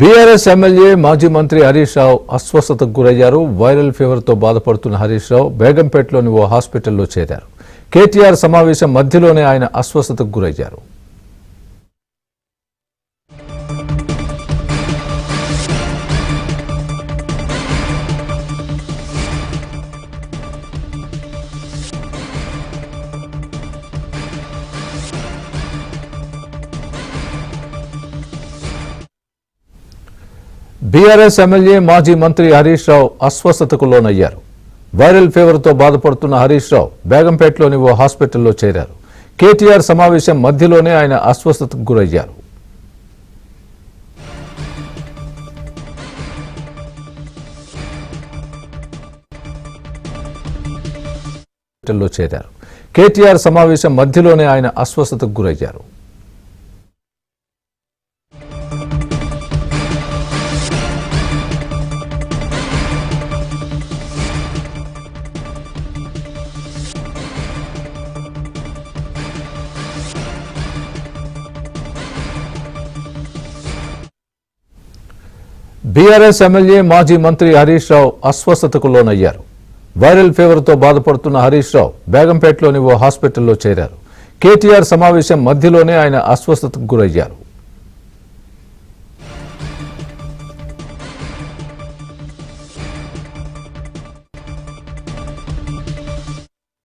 BRS MLA మాజీ మంత్రి హరీష్ రావు అస్వస్థతకు గురయ్యారు. వైరల్ ఫీవర్ తో బాధపడుతున్న హరీష్ రావు బేగంపేటలోని ఓ హాస్పిటల్లో చేరారు. కేటీఆర్ సమావేశం మధ్యలోనే ఆయన అస్వస్థతకు గురయ్యారు. బీఆర్ఎస్ ఎమ్మెల్యే మాజీ మంత్రి హరీష్ రావు అస్వస్థతకు లోనయ్యారు. వైరల్ ఫీవర్ తో బాధపడుతున్న హరీష్ రావు బేగంపేటలోని ఓ హాస్పిటల్లో చేరారు. కేటీఆర్ సమావేశం మధ్యలోనే ఆయన అస్వస్థతకు గురయ్యారు. కేటీఆర్ సమావేశం మధ్యలోనే ఆయన అస్వస్థతకు గురయ్యారు. బీఆర్ఎస్ ఎమ్మెల్యే మాజీ మంత్రి హరీష్ రావు అస్వస్థతకు లోనయ్యారు. వైరల్ ఫీవర్ తో బాధపడుతున్న హరీష్ రావు బేగంపేటలోని ఓ హాస్పిటల్లో చేరారు. కేటీఆర్ సమావేశం మధ్యలోనే ఆయన అస్వస్థతకు గురయ్యారు.